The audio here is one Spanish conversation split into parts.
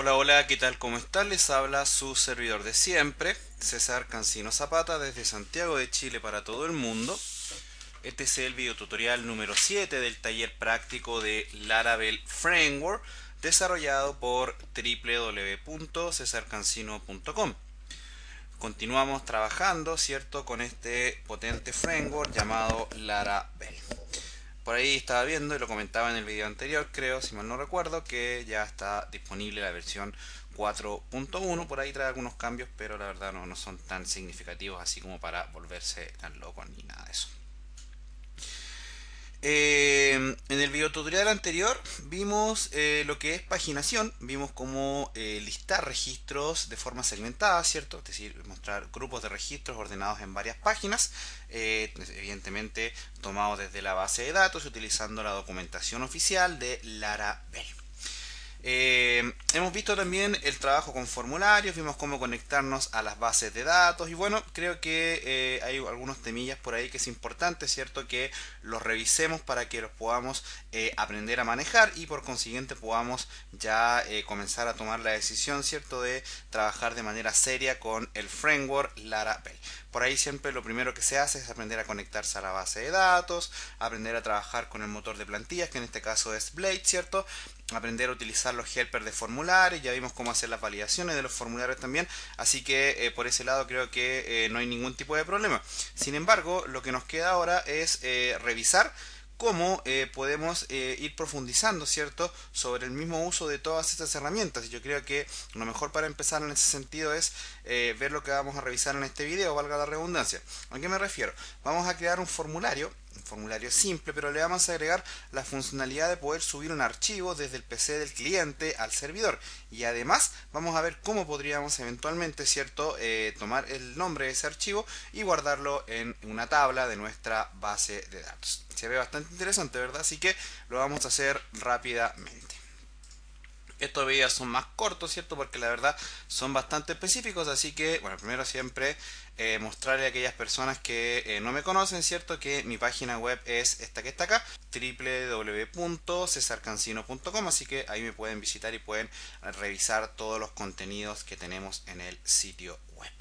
Hola, hola, ¿qué tal? ¿Cómo están? Les habla su servidor de siempre, César Cancino Zapata, desde Santiago de Chile para todo el mundo. Este es el video tutorial número 7 del taller práctico de Laravel Framework, desarrollado por www.cesarcancino.com. Continuamos trabajando, ¿cierto?, con este potente framework llamado Laravel. Por ahí estaba viendo y lo comentaba en el video anterior, creo, si mal no recuerdo, que ya está disponible la versión 4.1. Por ahí trae algunos cambios, pero la verdad no son tan significativos así como para volverse tan loco ni nada de eso. En el video tutorial anterior vimos lo que es paginación, vimos cómo listar registros de forma segmentada, ¿cierto? Es decir, mostrar grupos de registros ordenados en varias páginas, evidentemente tomados desde la base de datos utilizando la documentación oficial de Laravel. Hemos visto también el trabajo con formularios, vimos cómo conectarnos a las bases de datos y bueno, creo que hay algunos temillas por ahí que es importante, ¿cierto? Que los revisemos para que los podamos aprender a manejar y por consiguiente podamos ya comenzar a tomar la decisión, ¿cierto? De trabajar de manera seria con el framework Laravel. Por ahí siempre lo primero que se hace es aprender a conectarse a la base de datos, aprender a trabajar con el motor de plantillas, que en este caso es Blade, ¿cierto? Aprender a utilizar los helpers de formularios, ya vimos cómo hacer las validaciones de los formularios también, así que por ese lado creo que no hay ningún tipo de problema. Sin embargo, lo que nos queda ahora es revisar cómo podemos ir profundizando, ¿cierto?, sobre el mismo uso de todas estas herramientas. Y yo creo que lo mejor para empezar en ese sentido es ver lo que vamos a revisar en este video, valga la redundancia. ¿A qué me refiero? Vamos a crear un formulario simple, pero le vamos a agregar la funcionalidad de poder subir un archivo desde el PC del cliente al servidor. Y además vamos a ver cómo podríamos eventualmente, ¿cierto?, tomar el nombre de ese archivo y guardarlo en una tabla de nuestra base de datos. Se ve bastante interesante, ¿verdad? Así que lo vamos a hacer rápidamente. Estos videos son más cortos, ¿cierto? Porque la verdad son bastante específicos, así que, bueno, primero siempre mostrarle a aquellas personas que no me conocen, ¿cierto? Que mi página web es esta que está acá, www.cesarcancino.com, así que ahí me pueden visitar y pueden revisar todos los contenidos que tenemos en el sitio web.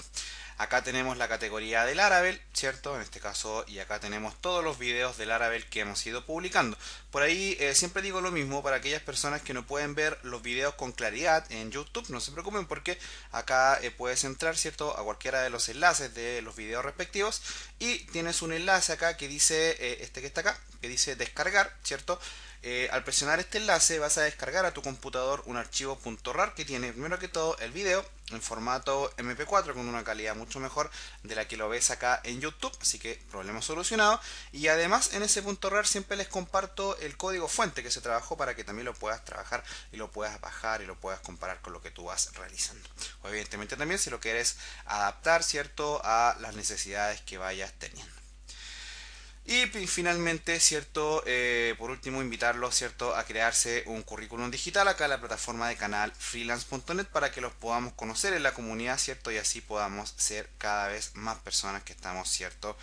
Acá tenemos la categoría de Laravel, ¿cierto? En este caso, y acá tenemos todos los videos de Laravel que hemos ido publicando. Por ahí siempre digo lo mismo para aquellas personas que no pueden ver los videos con claridad en YouTube, no se preocupen porque acá puedes entrar, ¿cierto?, a cualquiera de los enlaces de los videos respectivos y tienes un enlace acá que dice, este que está acá, que dice descargar, ¿cierto? Al presionar este enlace vas a descargar a tu computador un archivo .rar que tiene primero que todo el video en formato MP4 con una calidad mucho mejor de la que lo ves acá en YouTube, así que problema solucionado. Y además en ese .rar siempre les comparto el código fuente que se trabajó para que también lo puedas trabajar y lo puedas bajar y lo puedas comparar con lo que tú vas realizando. O evidentemente también si lo quieres adaptar, ¿cierto?, a las necesidades que vayas teniendo. Y finalmente, ¿cierto? Por último, invitarlos, ¿cierto?, a crearse un currículum digital acá en la plataforma de canal freelance.net para que los podamos conocer en la comunidad, ¿cierto? Y así podamos ser cada vez más personas que estamos, ¿cierto?,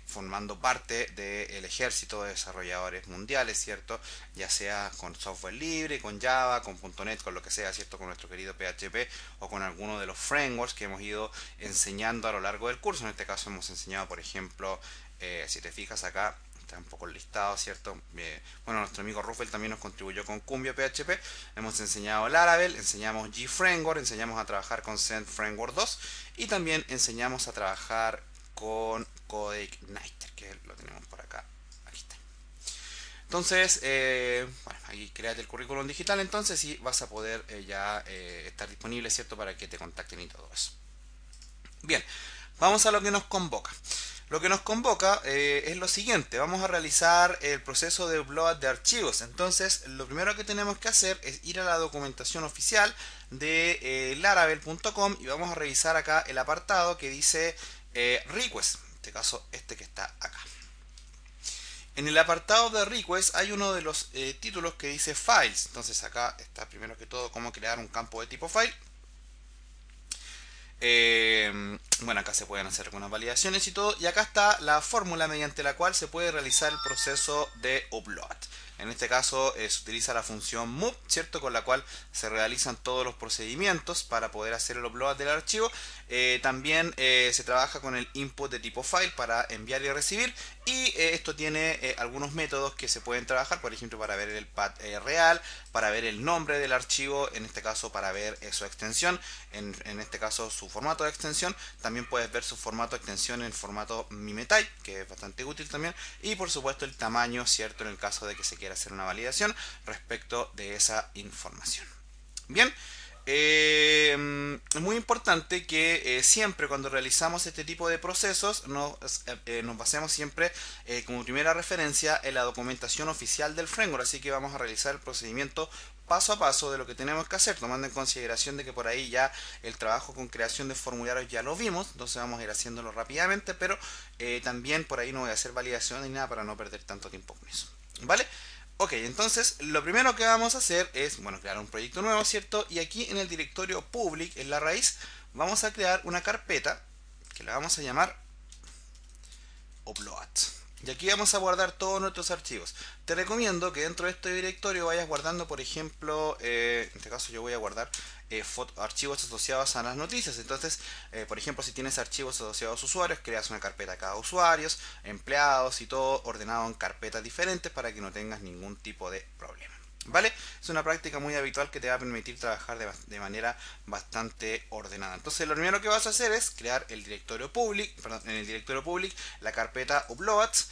formando parte del ejército de desarrolladores mundiales, ¿cierto? Ya sea con software libre, con Java, con .net, con lo que sea, ¿cierto? Con nuestro querido PHP o con alguno de los frameworks que hemos ido enseñando a lo largo del curso. En este caso hemos enseñado, por ejemplo, si te fijas acá, está un poco el listado, ¿cierto? Bueno, nuestro amigo Ruffel también nos contribuyó con Cumbia PHP. Hemos enseñado Laravel, enseñamos G-Framework, enseñamos a trabajar con Zend Framework 2 y también enseñamos a trabajar con CodeIgniter, que lo tenemos por acá. Aquí está. Entonces, bueno, aquí créate el currículum digital entonces y vas a poder ya estar disponible, ¿cierto?, para que te contacten y todo eso. Bien, vamos a lo que nos convoca. Lo que nos convoca es lo siguiente, vamos a realizar el proceso de upload de archivos. Entonces, lo primero que tenemos que hacer es ir a la documentación oficial de laravel.com y vamos a revisar acá el apartado que dice request, en este caso este que está acá. En el apartado de request hay uno de los títulos que dice files. Entonces acá está primero que todo cómo crear un campo de tipo file. Bueno, acá se pueden hacer algunas validaciones y todo. Y acá está la fórmula mediante la cual se puede realizar el proceso de upload. En este caso se utiliza la función move, ¿cierto? Con la cual se realizan todos los procedimientos para poder hacer el upload del archivo. También se trabaja con el input de tipo file para enviar y recibir. Y esto tiene algunos métodos que se pueden trabajar, por ejemplo, para ver el path real, para ver el nombre del archivo, en este caso para ver su extensión, en este caso su formato de extensión. También puedes ver su formato de extensión en formato MimeType, que es bastante útil también. Y por supuesto el tamaño, ¿cierto? En el caso de que se quiera hacer una validación respecto de esa información. Bien. Es muy importante que siempre cuando realizamos este tipo de procesos nos basemos siempre como primera referencia en la documentación oficial del framework, así que vamos a realizar el procedimiento paso a paso de lo que tenemos que hacer, tomando en consideración de que por ahí ya el trabajo con creación de formularios ya lo vimos, entonces vamos a ir haciéndolo rápidamente, pero también por ahí no voy a hacer validación ni nada para no perder tanto tiempo con eso, ¿vale? Ok, entonces lo primero que vamos a hacer es, bueno, crear un proyecto nuevo, ¿cierto? Y aquí en el directorio public, en la raíz, vamos a crear una carpeta que la vamos a llamar upload. Y aquí vamos a guardar todos nuestros archivos. Te recomiendo que dentro de este directorio vayas guardando, por ejemplo, en este caso yo voy a guardar archivos asociados a las noticias. Entonces, por ejemplo, si tienes archivos asociados a usuarios, creas una carpeta a cada usuarios, empleados y todo ordenado en carpetas diferentes para que no tengas ningún tipo de problema. ¿Vale? Es una práctica muy habitual que te va a permitir trabajar de manera bastante ordenada. Entonces lo primero que vas a hacer es crear el directorio public, perdón, en el directorio public la carpeta uploads.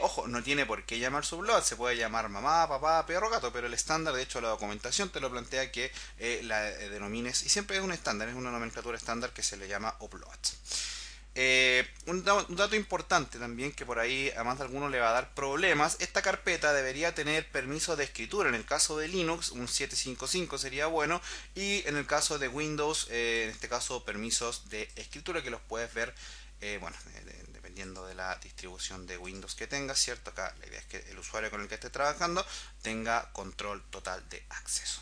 Ojo, no tiene por qué llamarse upload, se puede llamar mamá, papá, perro, gato, pero el estándar, de hecho la documentación te lo plantea que la denomines, y siempre es un estándar, es una nomenclatura estándar que se le llama upload. Un dato importante también que por ahí a más de alguno le va a dar problemas: esta carpeta debería tener permiso de escritura. En el caso de Linux un 755 sería bueno, y en el caso de Windows en este caso permisos de escritura que los puedes ver bueno, dependiendo de la distribución de Windows que tengas, ¿cierto? Acá la idea es que el usuario con el que esté trabajando tenga control total de acceso.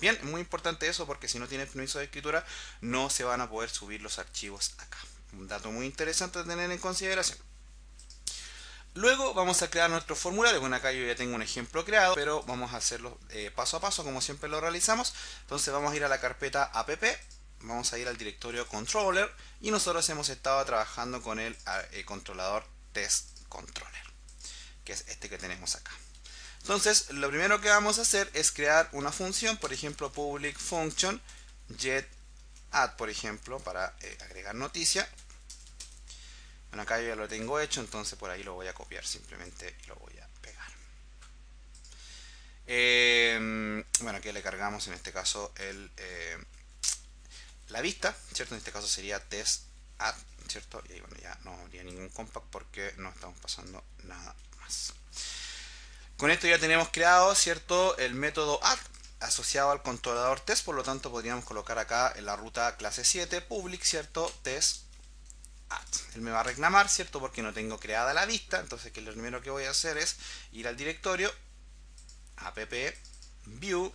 Bien, es muy importante eso porque si no tienes permiso de escritura no se van a poder subir los archivos acá. Un dato muy interesante de tener en consideración. Luego vamos a crear nuestro formulario. Bueno, acá yo ya tengo un ejemplo creado, pero vamos a hacerlo paso a paso como siempre lo realizamos. Entonces vamos a ir a la carpeta app, vamos a ir al directorio controller y nosotros hemos estado trabajando con el controlador test controller, que es este que tenemos acá. Entonces lo primero que vamos a hacer es crear una función, por ejemplo public function get add, por ejemplo, para agregar noticia. Bueno, acá yo ya lo tengo hecho, entonces por ahí lo voy a copiar simplemente y lo voy a pegar. Bueno, aquí le cargamos en este caso la vista, ¿cierto? En este caso sería test add, ¿cierto? Y ahí, bueno, ya no habría ningún compact porque no estamos pasando nada más. Con esto ya tenemos creado, ¿cierto?, el método add asociado al controlador test, por lo tanto podríamos colocar acá en la ruta clase 7 public, ¿cierto?, test add. Él me va a reclamar, ¿cierto?, porque no tengo creada la vista. Entonces que lo primero que voy a hacer es ir al directorio app view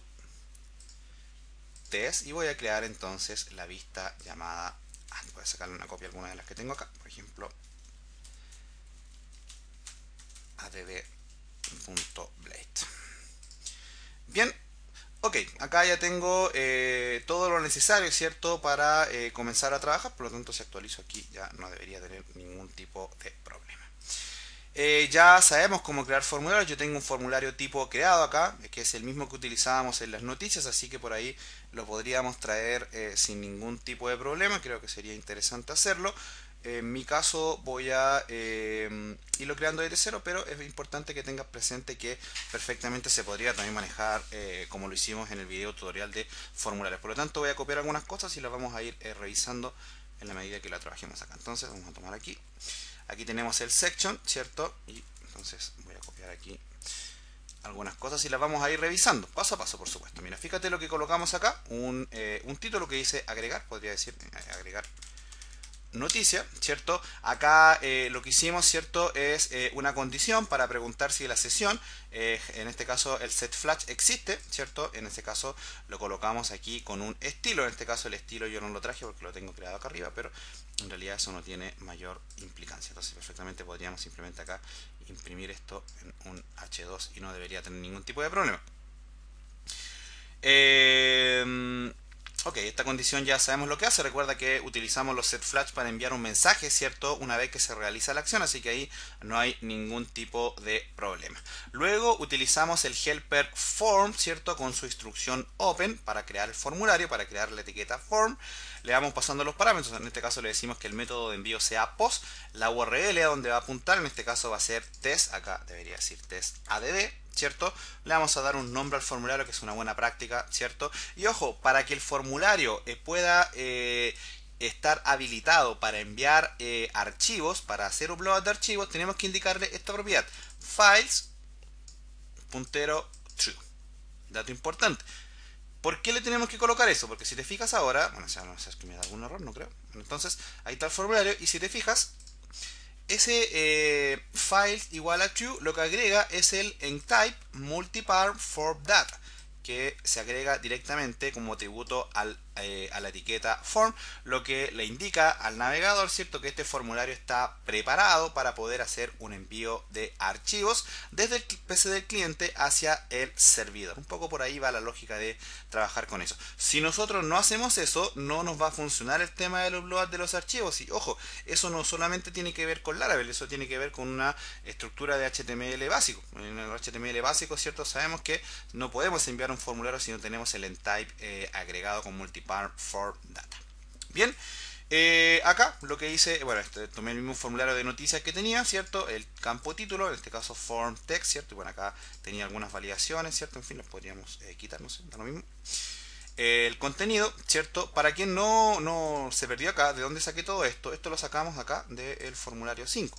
test y voy a crear entonces la vista llamada add. Voy a sacarle una copia a alguna de las que tengo acá, por ejemplo add.blade. Bien, ok, acá ya tengo todo lo necesario, ¿cierto?, para comenzar a trabajar. Por lo tanto, si actualizo aquí ya no debería tener ningún tipo de problema. Ya sabemos cómo crear formularios. Yo tengo un formulario tipo creado acá, que es el mismo que utilizábamos en las noticias, así que por ahí lo podríamos traer sin ningún tipo de problema. Creo que sería interesante hacerlo. En mi caso voy a irlo creando desde cero, pero es importante que tengas presente que perfectamente se podría también manejar como lo hicimos en el video tutorial de formularios. Por lo tanto voy a copiar algunas cosas y las vamos a ir revisando en la medida que la trabajemos acá. Entonces vamos a tomar aquí. Aquí tenemos el section, ¿cierto? Y entonces voy a copiar aquí algunas cosas y las vamos a ir revisando paso a paso, por supuesto. Mira, fíjate lo que colocamos acá, un título que dice agregar, podría decir agregar noticia, ¿cierto? Acá lo que hicimos, ¿cierto? Es una condición para preguntar si la sesión, en este caso el set flash existe, ¿cierto? En este caso lo colocamos aquí con un estilo. En este caso el estilo yo no lo traje porque lo tengo creado acá arriba, pero en realidad eso no tiene mayor implicancia. Entonces perfectamente podríamos simplemente acá imprimir esto en un H2 y no debería tener ningún tipo de problema. Ok, esta condición ya sabemos lo que hace. Recuerda que utilizamos los set flash para enviar un mensaje, ¿cierto? Una vez que se realiza la acción, así que ahí no hay ningún tipo de problema. Luego utilizamos el helper form, ¿cierto? Con su instrucción open para crear el formulario, para crear la etiqueta form. Le vamos pasando los parámetros. En este caso le decimos que el método de envío sea post. La URL a donde va a apuntar, en este caso va a ser test. Acá debería decir test add. ¿Cierto? Le vamos a dar un nombre al formulario, que es una buena práctica, ¿cierto? Y ojo, para que el formulario pueda estar habilitado para enviar archivos, para hacer upload de archivos, tenemos que indicarle esta propiedad, files, puntero true. Dato importante. ¿Por qué le tenemos que colocar eso? Porque si te fijas ahora, bueno, no sé si me da algún error, no creo. Entonces, ahí está el formulario, y si te fijas, ese file igual a true, lo que agrega es el entype multipar for data, que se agrega directamente como tributo a la etiqueta form, lo que le indica al navegador, ¿cierto?, que este formulario está preparado para poder hacer un envío de archivos desde el PC del cliente hacia el servidor. Un poco por ahí va la lógica de trabajar con eso. Si nosotros no hacemos eso, no nos va a funcionar el tema del upload de los archivos. Y ojo, eso no solamente tiene que ver con Laravel, eso tiene que ver con una estructura de HTML básico. En el HTML básico, ¿cierto?, sabemos que no podemos enviar un formulario si no tenemos el entype agregado con multipar for data. Bien, acá lo que hice, bueno, tomé el mismo formulario de noticias que tenía, ¿cierto? El campo título, en este caso form text, ¿cierto? Y bueno, acá tenía algunas validaciones, ¿cierto? En fin, los podríamos quitar, no sé, da lo mismo. El contenido, ¿cierto? Para quien no se perdió acá, ¿de dónde saqué todo esto? Esto lo sacamos acá del formulario 5.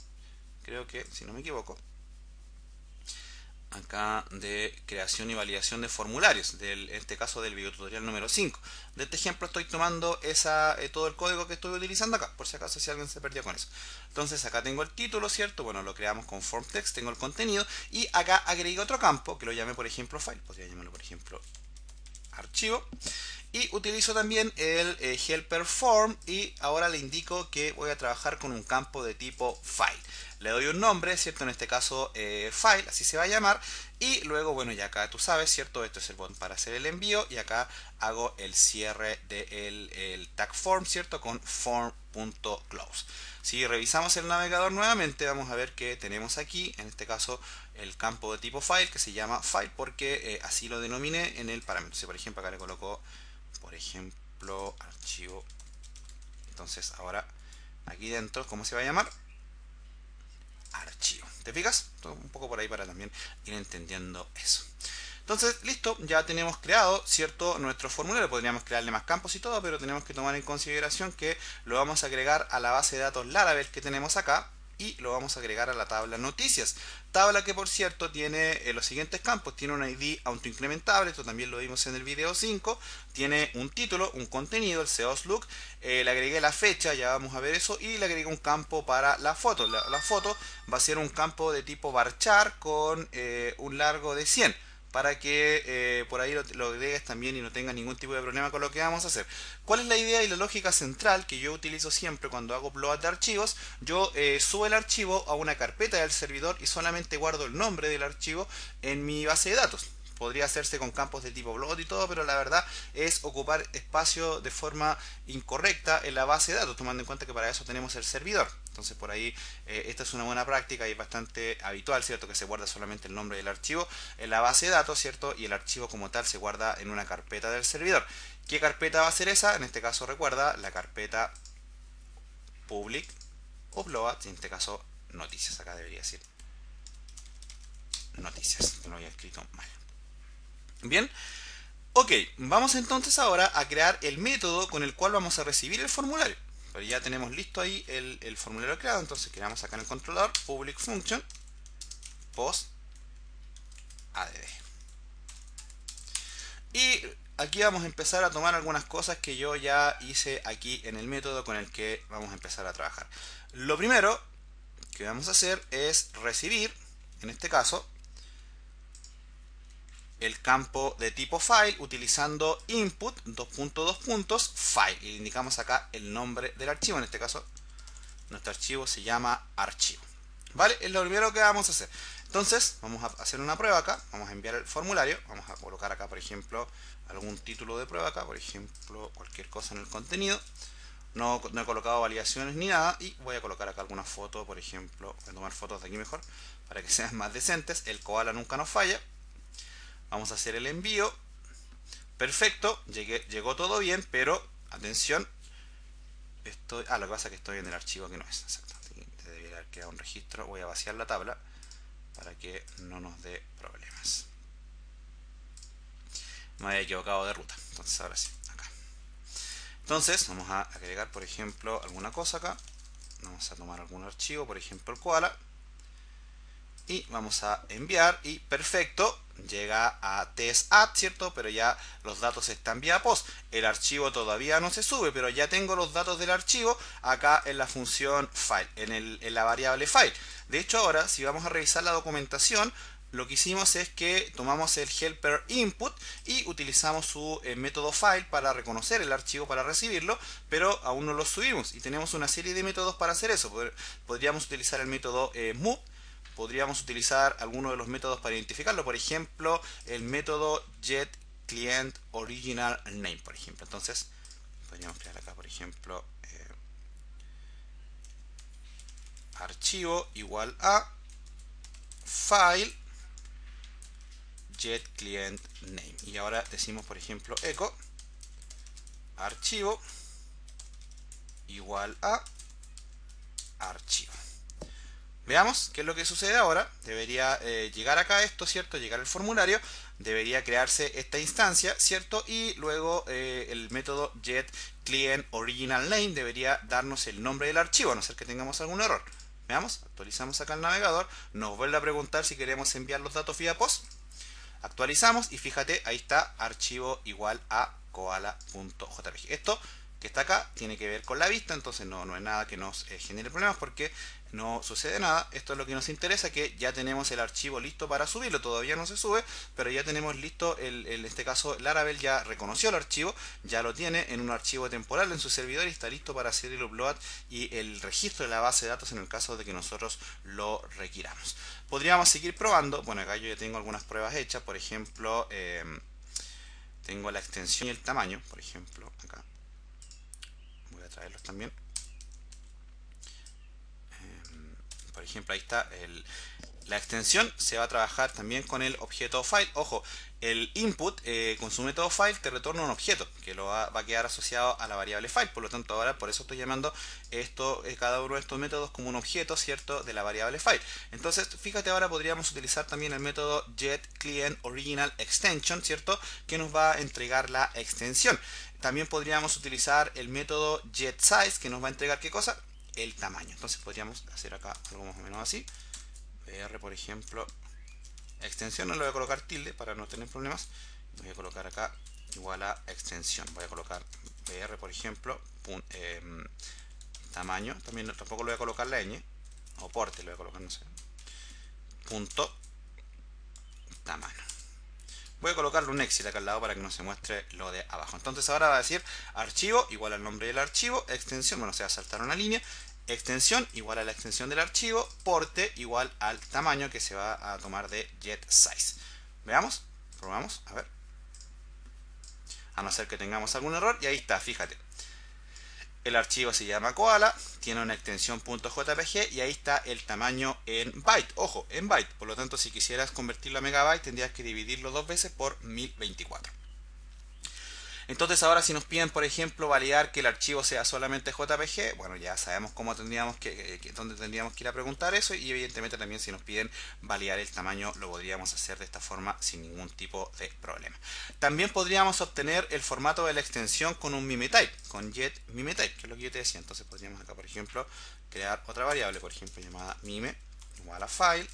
Creo que, si no me equivoco, acá de creación y validación de formularios, en este caso del videotutorial número 5. De este ejemplo estoy tomando todo el código que estoy utilizando acá, por si acaso si alguien se perdió con eso. Entonces acá tengo el título, ¿cierto? Bueno, lo creamos con form text, tengo el contenido, y acá agregué otro campo que lo llamé, por ejemplo, file. Podría llamarlo, por ejemplo, archivo. Y utilizo también el helper form, y ahora le indico que voy a trabajar con un campo de tipo file. Le doy un nombre, ¿cierto? En este caso file, así se va a llamar. Y luego, bueno, ya acá tú sabes, ¿cierto? Esto es el botón para hacer el envío, y acá hago el cierre del tag form, ¿cierto? Con form.close. Si revisamos el navegador nuevamente, vamos a ver que tenemos aquí, en este caso, el campo de tipo file, que se llama file porque así lo denominé en el parámetro. Si por ejemplo acá le coloco, por ejemplo, archivo, entonces ahora aquí dentro, ¿cómo se va a llamar? Archivo. ¿Te fijas? Un poco por ahí para también ir entendiendo eso. Entonces, listo, ya tenemos creado, ¿cierto?, nuestro formulario. Podríamos crearle más campos y todo, pero tenemos que tomar en consideración que lo vamos a agregar a la base de datos Laravel que tenemos acá, y lo vamos a agregar a la tabla noticias. Tabla que, por cierto, tiene los siguientes campos. Tiene un ID autoincrementable, esto también lo vimos en el video 5. Tiene un título, un contenido, el SEOs look. Le agregué la fecha, ya vamos a ver eso. Y le agregué un campo para la foto. La foto va a ser un campo de tipo varchar con un largo de 100. Para que por ahí lo agregues también y no tengas ningún tipo de problema con lo que vamos a hacer. ¿Cuál es la idea y la lógica central que yo utilizo siempre cuando hago upload de archivos? Yo subo el archivo a una carpeta del servidor y solamente guardo el nombre del archivo en mi base de datos. Podría hacerse con campos de tipo upload y todo, pero la verdad es ocupar espacio de forma incorrecta en la base de datos, tomando en cuenta que para eso tenemos el servidor. Entonces por ahí esta es una buena práctica y es bastante habitual, ¿cierto?, que se guarda solamente el nombre del archivo en la base de datos, ¿cierto? Y el archivo como tal se guarda en una carpeta del servidor. ¿Qué carpeta va a ser esa? En este caso, recuerda, la carpeta public upload, en este caso noticias. Acá debería decir noticias, que no había escrito mal. Bien, ok, vamos entonces ahora a crear el método con el cual vamos a recibir el formulario. Pero ya tenemos listo ahí el formulario creado, entonces creamos acá en el controlador public function post add. Y aquí vamos a empezar a tomar algunas cosas que yo ya hice aquí en el método con el que vamos a empezar a trabajar. Lo primero que vamos a hacer es recibir, en este caso, el campo de tipo file utilizando input, file, y le indicamos acá el nombre del archivo. En este caso, nuestro archivo se llama archivo. ¿Vale? Es lo primero que vamos a hacer. Entonces, vamos a hacer una prueba acá. Vamos a enviar el formulario. Vamos a colocar acá, por ejemplo, algún título de prueba acá. Por ejemplo, cualquier cosa en el contenido. No he colocado validaciones ni nada. Y voy a colocar acá algunas fotos, por ejemplo. Voy a tomar fotos de aquí mejor para que sean más decentes. El koala nunca nos falla. Vamos a hacer el envío. Perfecto. Llegó todo bien, pero atención. Lo que pasa es que estoy en el archivo que no es. Exacto. Debería haber quedado un registro. Voy a vaciar la tabla para que no nos dé problemas. Me había equivocado de ruta. Entonces ahora sí, acá. Entonces vamos a agregar, por ejemplo, alguna cosa acá. Vamos a tomar algún archivo, por ejemplo el koala. Y vamos a enviar y perfecto, llega a test-add, ¿cierto? Pero ya los datos están vía post. El archivo todavía no se sube, pero ya tengo los datos del archivo acá en la función file, en la variable file. De hecho ahora, si vamos a revisar la documentación, lo que hicimos es que tomamos el helper input y utilizamos su método file para reconocer el archivo, para recibirlo, pero aún no lo subimos. Y tenemos una serie de métodos para hacer eso. Podríamos utilizar el método move. Podríamos utilizar alguno de los métodos para identificarlo, por ejemplo el método getClientOriginalName, por ejemplo. Entonces podríamos crear acá, por ejemplo, archivo igual a file getClientName, y ahora decimos, por ejemplo, echo archivo igual a archivo. Veamos qué es lo que sucede ahora. Debería llegar acá esto, ¿cierto? Llegar el formulario. Debería crearse esta instancia, ¿cierto? Y luego el método getClientOriginalName debería darnos el nombre del archivo, a no ser que tengamos algún error. Veamos, actualizamos acá el navegador. Nos vuelve a preguntar si queremos enviar los datos vía post. Actualizamos y fíjate, ahí está, archivo igual a koala.jpg. Esto que está acá tiene que ver con la vista, entonces no es nada que nos genere problemas porque no sucede nada. Esto es lo que nos interesa, que ya tenemos el archivo listo para subirlo. Todavía no se sube, pero ya tenemos listo, en este caso Laravel ya reconoció el archivo, ya lo tiene en un archivo temporal en su servidor y está listo para hacer el upload y el registro de la base de datos en el caso de que nosotros lo requiramos. Podríamos seguir probando. Bueno, acá yo ya tengo algunas pruebas hechas, por ejemplo, tengo la extensión y el tamaño, por ejemplo, acá. Voy a traerlos también. Por ejemplo, ahí está la extensión. Se va a trabajar también con el objeto file. Ojo, el input con su método file te retorna un objeto que va a quedar asociado a la variable file. Por lo tanto, ahora por eso estoy llamando cada uno de estos métodos como un objeto, ¿cierto?, de la variable file. Entonces, fíjate, ahora podríamos utilizar también el método getClientOriginalExtension, ¿cierto?, que nos va a entregar la extensión. También podríamos utilizar el método getSize, que nos va a entregar ¿qué cosa? El tamaño. Entonces podríamos hacer acá algo más o menos así. BR, por ejemplo, extensión, no le voy a colocar tilde para no tener problemas. Voy a colocar acá igual a extensión. Voy a colocar BR, por ejemplo, tamaño. También tampoco le voy a colocar la ñ, o porte le voy a colocar, no sé, punto tamaño. Voy a colocarle un exit acá al lado para que no se muestre lo de abajo. Entonces ahora va a decir archivo igual al nombre del archivo, extensión, bueno, se va a saltar una línea, extensión igual a la extensión del archivo, porte igual al tamaño que se va a tomar de getSize. Veamos, probamos, a ver. A no ser que tengamos algún error, y ahí está, fíjate. El archivo se llama koala, tiene una extensión .jpg y ahí está el tamaño en byte. Ojo, en byte. Por lo tanto, si quisieras convertirlo a megabyte, tendrías que dividirlo dos veces por 1024. Entonces ahora si nos piden, por ejemplo, validar que el archivo sea solamente JPG, bueno, ya sabemos cómo dónde tendríamos que ir a preguntar eso, y evidentemente también si nos piden validar el tamaño lo podríamos hacer de esta forma sin ningún tipo de problema. También podríamos obtener el formato de la extensión con un mimetype, con getMimetype, que es lo que yo te decía. Entonces podríamos acá, por ejemplo, crear otra variable, por ejemplo, llamada mime igual a file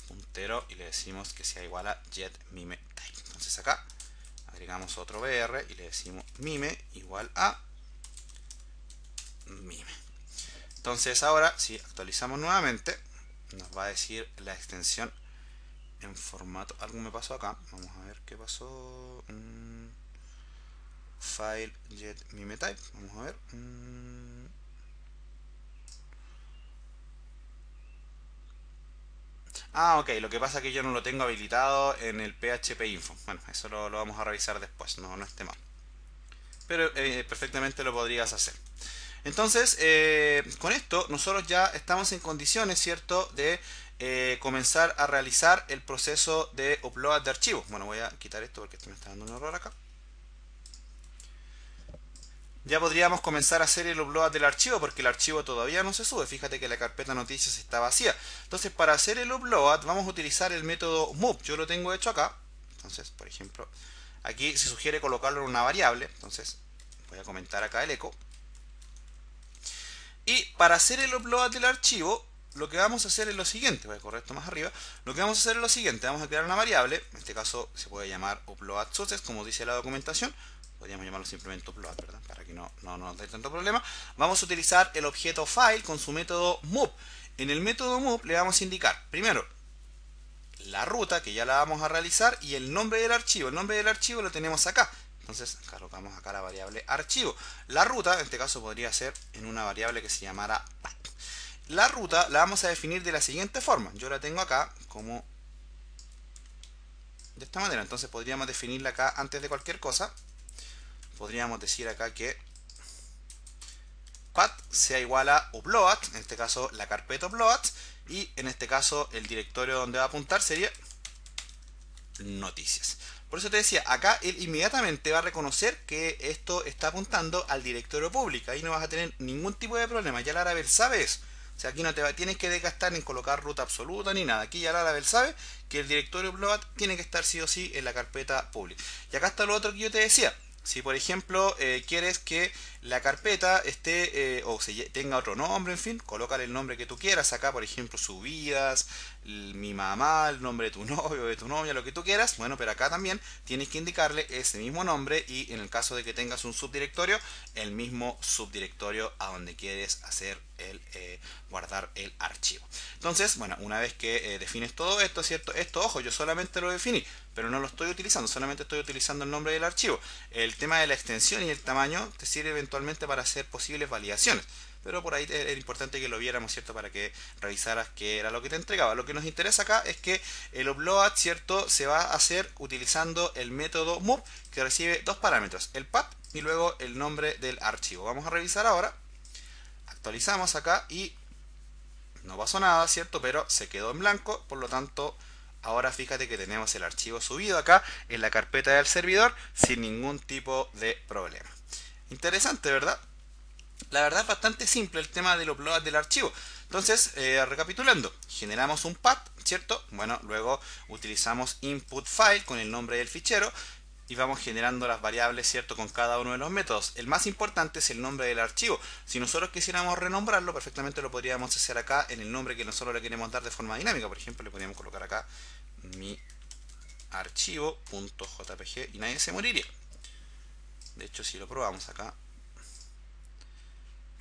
puntero, y le decimos que sea igual a getMimetype. Entonces acá agregamos otro BR y le decimos mime igual a mime. Entonces ahora, si actualizamos nuevamente, nos va a decir la extensión en formato. Algo me pasó acá. Vamos a ver qué pasó. File get mime type. Vamos a ver. Ok, lo que pasa es que yo no lo tengo habilitado en el PHP info. Bueno, eso lo vamos a revisar después, no esté mal. Pero perfectamente lo podrías hacer. Entonces, con esto nosotros ya estamos en condiciones, ¿cierto?, de comenzar a realizar el proceso de upload de archivos. Bueno, voy a quitar esto porque me está dando un error acá. Ya podríamos comenzar a hacer el upload del archivo porque el archivo todavía no se sube. Fíjate que la carpeta noticias está vacía. Entonces, para hacer el upload vamos a utilizar el método move. Yo lo tengo hecho acá. Entonces, por ejemplo, aquí se sugiere colocarlo en una variable. Entonces, voy a comentar acá el eco. Y para hacer el upload del archivo, lo que vamos a hacer es lo siguiente. Voy a correr esto más arriba. Lo que vamos a hacer es lo siguiente. Vamos a crear una variable. En este caso se puede llamar upload success, como dice la documentación. Podríamos llamarlo simplemente upload, ¿verdad? Para que no nos dé tanto problema. Vamos a utilizar el objeto file con su método move. En el método move le vamos a indicar, primero, la ruta, que ya la vamos a realizar, y el nombre del archivo. El nombre del archivo lo tenemos acá. Entonces colocamos acá la variable archivo. La ruta, en este caso, podría ser en una variable que se llamara path. La ruta la vamos a definir de la siguiente forma. Yo la tengo acá como de esta manera. Entonces podríamos definirla acá antes de cualquier cosa. Podríamos decir acá que path sea igual a upload, en este caso la carpeta upload, y en este caso el directorio donde va a apuntar sería noticias. Por eso te decía, acá él inmediatamente va a reconocer que esto está apuntando al directorio público. Ahí no vas a tener ningún tipo de problema. Ya Laravel sabe eso. O sea, aquí no te tienes que desgastar en colocar ruta absoluta ni nada. Aquí ya Laravel sabe que el directorio upload tiene que estar sí o sí en la carpeta pública. Y acá está lo otro que yo te decía. Si por ejemplo quieres que la carpeta esté o tenga otro nombre, en fin, colócale el nombre que tú quieras. Acá por ejemplo subidas, mi mamá, el nombre de tu novio, de tu novia, lo que tú quieras. Bueno, pero acá también tienes que indicarle ese mismo nombre y en el caso de que tengas un subdirectorio, el mismo subdirectorio a donde quieres hacer guardar el archivo. Entonces, bueno, una vez que defines todo esto, ¿cierto? Esto, ojo, yo solamente lo definí, pero no lo estoy utilizando, solamente estoy utilizando el nombre del archivo. El tema de la extensión y el tamaño te sirve eventualmente para hacer posibles validaciones. Pero por ahí era importante que lo viéramos, ¿cierto? Para que revisaras qué era lo que te entregaba. Lo que nos interesa acá es que el upload, ¿cierto? Se va a hacer utilizando el método move, que recibe dos parámetros, el path y luego el nombre del archivo. Vamos a revisar ahora. Actualizamos acá y no pasó nada, ¿cierto? Pero se quedó en blanco, por lo tanto, ahora fíjate que tenemos el archivo subido acá en la carpeta del servidor sin ningún tipo de problema. Interesante, ¿verdad? La verdad es bastante simple el tema del upload del archivo. Entonces, recapitulando, generamos un path, ¿cierto? Bueno, luego utilizamos input file con el nombre del fichero y vamos generando las variables, ¿cierto? Con cada uno de los métodos. El más importante es el nombre del archivo. Si nosotros quisiéramos renombrarlo, perfectamente lo podríamos hacer acá en el nombre que nosotros le queremos dar de forma dinámica. Por ejemplo, le podríamos colocar acá mi archivo.jpg y nadie se moriría. De hecho, si lo probamos acá,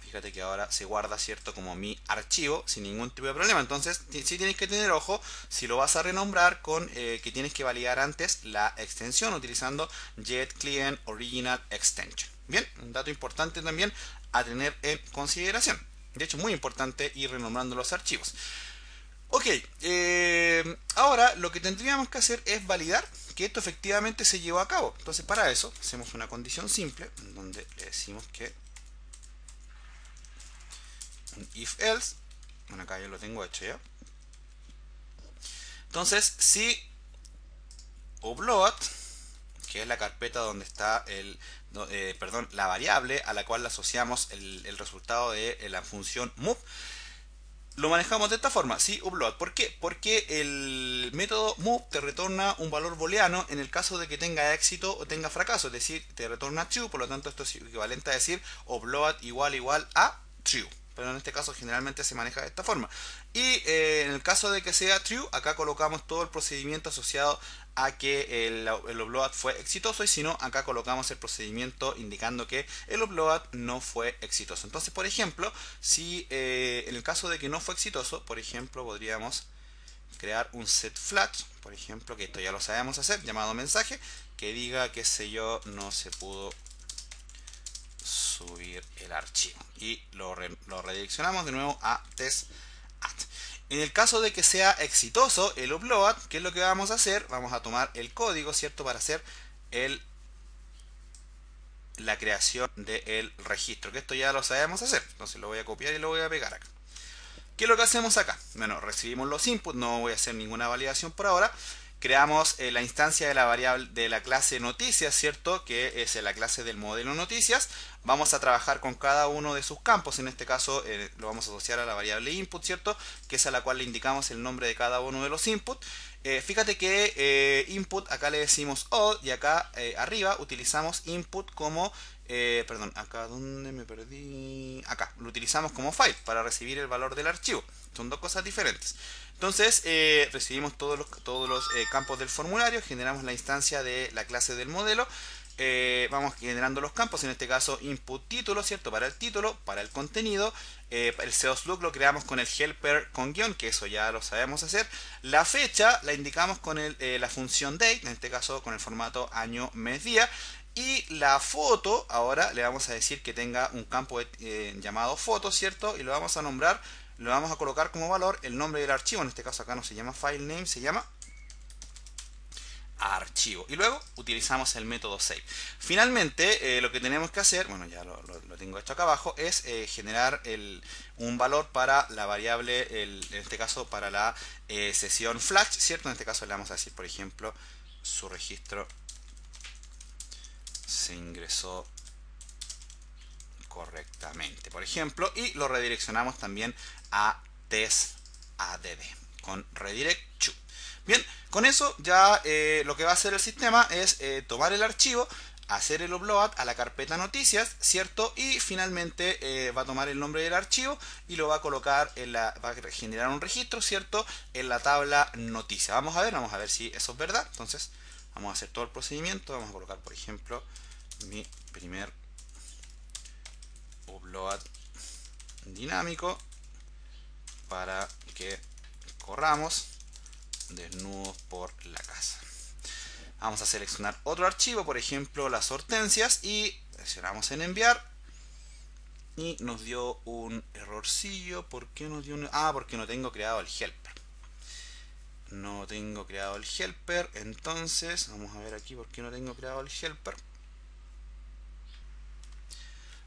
fíjate que ahora se guarda, ¿cierto? Como mi archivo sin ningún tipo de problema. Entonces, sí tienes que tener ojo si lo vas a renombrar con que tienes que validar antes la extensión utilizando Get Client Original Extension. Bien, un dato importante también a tener en consideración. De hecho, muy importante ir renombrando los archivos. Ok, ahora lo que tendríamos que hacer es validar que esto efectivamente se llevó a cabo. Entonces, para eso hacemos una condición simple donde le decimos que un if else, bueno, acá yo lo tengo hecho ya. Entonces, si upload, que es la carpeta donde está la variable a la cual le asociamos el resultado de la función move, lo manejamos de esta forma, si upload. ¿Por qué? Porque el método move te retorna un valor booleano en el caso de que tenga éxito o tenga fracaso, es decir, te retorna true, por lo tanto esto es equivalente a decir upload igual a true. pero en este caso generalmente se maneja de esta forma. Y en el caso de que sea true, acá colocamos todo el procedimiento asociado a que el upload fue exitoso, y si no, acá colocamos el procedimiento indicando que el upload no fue exitoso. Entonces, por ejemplo, si en el caso de que no fue exitoso, por ejemplo, podríamos crear un set flag, por ejemplo, que esto ya lo sabemos hacer, llamado mensaje, que diga, qué sé yo, no se pudo subir el archivo, y lo redireccionamos de nuevo a test at. En el caso de que sea exitoso el upload, ¿qué es lo que vamos a hacer? Vamos a tomar el código, ¿cierto? Para hacer la creación del registro, que esto ya lo sabemos hacer. Entonces lo voy a copiar y lo voy a pegar acá. ¿Qué es lo que hacemos acá? Bueno, recibimos los inputs, no voy a hacer ninguna validación por ahora. Creamos la instancia de la variable de la clase noticias, ¿cierto? Que es la clase del modelo noticias. Vamos a trabajar con cada uno de sus campos. En este caso lo vamos a asociar a la variable input, ¿cierto? Que es a la cual le indicamos el nombre de cada uno de los inputs. Fíjate que input acá le decimos all, y acá arriba utilizamos input como perdón, acá donde me perdí, acá lo utilizamos como file para recibir el valor del archivo. Son dos cosas diferentes. Entonces recibimos todos los campos del formulario, generamos la instancia de la clase del modelo, vamos generando los campos, en este caso input título, ¿cierto? Para el título, para el contenido. El SEOsLook lo creamos con el helper con guión, que eso ya lo sabemos hacer. La fecha la indicamos con la función date, en este caso con el formato año, mes, día. Y la foto, ahora le vamos a decir que tenga un campo llamado foto, ¿cierto? Y lo vamos a nombrar, lo vamos a colocar como valor el nombre del archivo. En este caso acá no se llama file name, se llama archivo. Y luego utilizamos el método save. Finalmente, lo que tenemos que hacer, bueno, ya lo tengo hecho acá abajo, es generar un valor para la variable, en este caso para la sesión flash, ¿cierto? En este caso le vamos a decir, por ejemplo, su registro se ingresó correctamente, por ejemplo, y lo redireccionamos también a testadd con redirect to. Bien, con eso ya lo que va a hacer el sistema es tomar el archivo, hacer el upload a la carpeta noticias, ¿cierto? Y finalmente va a tomar el nombre del archivo y lo va a colocar va a generar un registro, ¿cierto? En la tabla noticias. Vamos a ver si eso es verdad. Entonces vamos a hacer todo el procedimiento. Vamos a colocar, por ejemplo, mi primer upload dinámico para que corramos desnudos por la casa. Vamos a seleccionar otro archivo, por ejemplo las hortensias, y presionamos en enviar y nos dio un errorcillo. ¿Por qué nos dio un...? Porque no tengo creado el helper. No tengo creado el helper. Entonces vamos a ver aquí por qué no tengo creado el helper.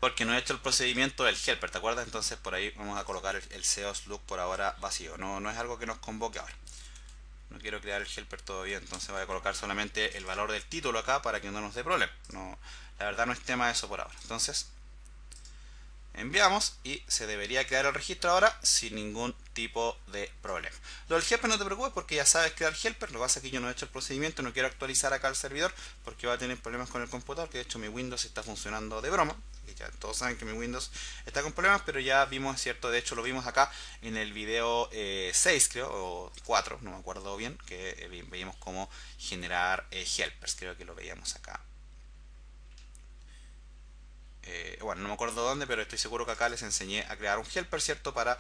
Porque no he hecho el procedimiento del helper, ¿te acuerdas? Entonces por ahí vamos a colocar el SEOsLook por ahora vacío. No es algo que nos convoque ahora. No quiero crear el helper todavía, entonces voy a colocar solamente el valor del título acá para que no nos dé problema. La verdad no es tema de eso por ahora. Entonces enviamos y se debería crear el registro ahora sin ningún tipo de problema. Lo del helper no te preocupes porque ya sabes crear helper. Lo que pasa es que yo no he hecho el procedimiento, no quiero actualizar acá el servidor porque va a tener problemas con el computador, que de hecho mi Windows está funcionando de broma. Ya todos saben que mi Windows está con problemas, pero ya vimos, cierto, de hecho lo vimos acá en el video 6 creo, o 4, no me acuerdo bien, que veíamos cómo generar helpers, creo que lo veíamos acá. Bueno, no me acuerdo dónde, pero estoy seguro que acá les enseñé a crear un helper, ¿cierto? Para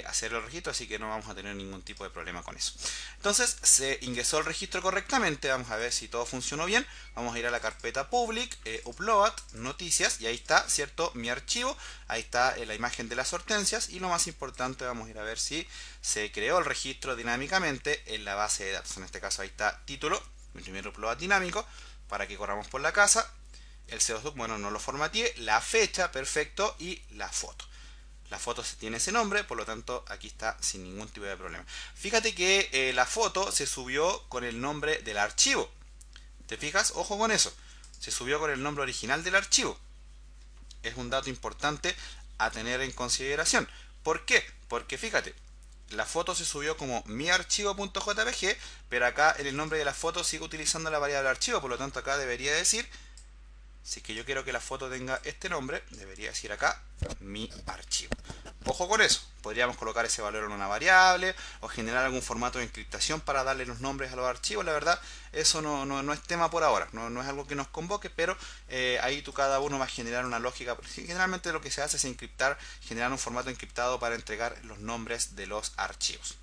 hacer el registro, así que no vamos a tener ningún tipo de problema con eso. Entonces, se ingresó el registro correctamente. Vamos a ver si todo funcionó bien. Vamos a ir a la carpeta public, upload, noticias, y ahí está, ¿cierto? Mi archivo. Ahí está la imagen de las hortensias. Y lo más importante, vamos a ir a ver si se creó el registro dinámicamente en la base de datos. En este caso, ahí está título, mi primer upload dinámico, para que corramos por la casa. El SEOsLook, bueno, no lo formateé, la fecha, perfecto, y la foto. La foto tiene ese nombre, por lo tanto aquí está sin ningún tipo de problema. Fíjate que la foto se subió con el nombre del archivo. ¿Te fijas? Ojo con eso. Se subió con el nombre original del archivo. Es un dato importante a tener en consideración. ¿Por qué? Porque fíjate, la foto se subió como miarchivo.jpg, pero acá en el nombre de la foto sigo utilizando la variable archivo, por lo tanto acá debería decir... Si es que yo quiero que la foto tenga este nombre, debería decir acá mi archivo. Ojo con eso. Podríamos colocar ese valor en una variable o generar algún formato de encriptación para darle los nombres a los archivos. La verdad, eso no es tema por ahora. No es algo que nos convoque, pero ahí cada uno va a generar una lógica. Generalmente lo que se hace es encriptar, generar un formato encriptado para entregar los nombres de los archivos.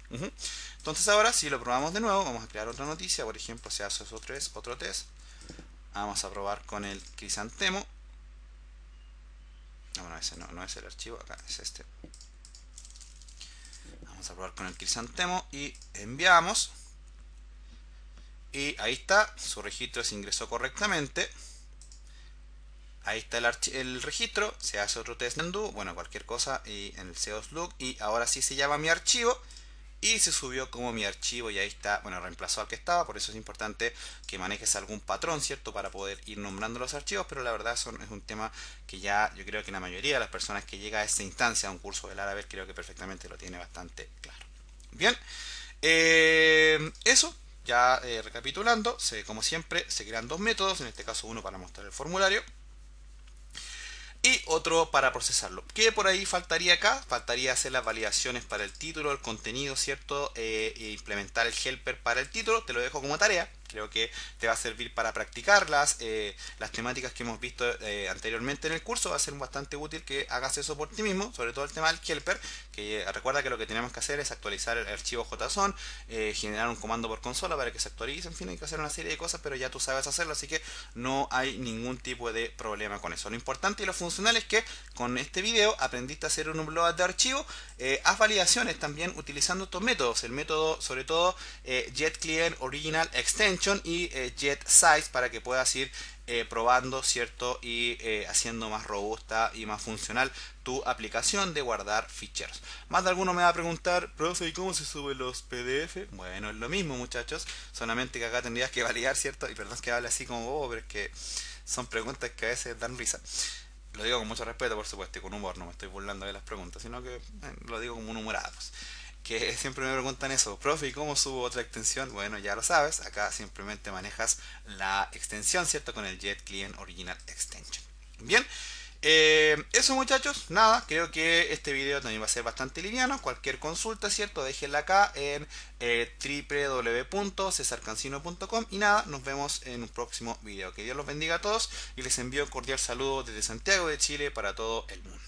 Entonces ahora, si lo probamos de nuevo, vamos a crear otra noticia. Por ejemplo, se hace otro test. Vamos a probar con el crisantemo. Bueno, ese no es el archivo, acá es este. Vamos a probar con el crisantemo y enviamos. Y ahí está, su registro se ingresó correctamente. Ahí está el registro, se hace otro test de undo, bueno, cualquier cosa, y en el seoslook, y ahora sí se llama mi archivo. Y se subió como mi archivo y ahí está, bueno, reemplazó al que estaba, por eso es importante que manejes algún patrón, ¿cierto? Para poder ir nombrando los archivos, pero la verdad eso es un tema que ya yo creo que la mayoría de las personas que llega a esta instancia a un curso del Laravel creo que perfectamente lo tiene bastante claro. Bien, eso, ya recapitulando, como siempre se crean dos métodos, en este caso uno para mostrar el formulario y otro para procesarlo. ¿Qué por ahí faltaría acá? Faltaría hacer las validaciones para el título, el contenido, ¿cierto? E implementar el helper para el título. Te lo dejo como tarea. Creo que te va a servir para practicar las temáticas que hemos visto anteriormente en el curso. Va a ser bastante útil que hagas eso por ti mismo, sobre todo el tema del helper. Que recuerda que lo que tenemos que hacer es actualizar el archivo JSON, generar un comando por consola para que se actualice. En fin, hay que hacer una serie de cosas, pero ya tú sabes hacerlo, así que no hay ningún tipo de problema con eso. Lo importante y lo funcional es que con este video aprendiste a hacer un upload de archivo. Haz validaciones también utilizando estos métodos. El método, sobre todo, getClearOriginalExtension y getSize para que puedas ir probando, ¿cierto? Y haciendo más robusta y más funcional tu aplicación de guardar ficheros. Más de alguno me va a preguntar, profe, ¿y cómo se suben los PDF? Bueno, es lo mismo, muchachos, solamente que acá tendrías que validar, ¿cierto? Y perdón que hable así como bobo, pero es que son preguntas que a veces dan risa. Lo digo con mucho respeto, por supuesto, y con humor, no me estoy burlando de las preguntas, sino que lo digo como un humorado. Que siempre me preguntan eso, profe, ¿y cómo subo otra extensión? Bueno, ya lo sabes, acá simplemente manejas la extensión, ¿cierto? Con el getClearOriginalExtension. Bien, eso muchachos, nada, creo que este video también va a ser bastante liviano. Cualquier consulta, ¿cierto? Déjenla acá en www.cesarcancino.com y nada, nos vemos en un próximo video. Que Dios los bendiga a todos y les envío un cordial saludo desde Santiago de Chile para todo el mundo.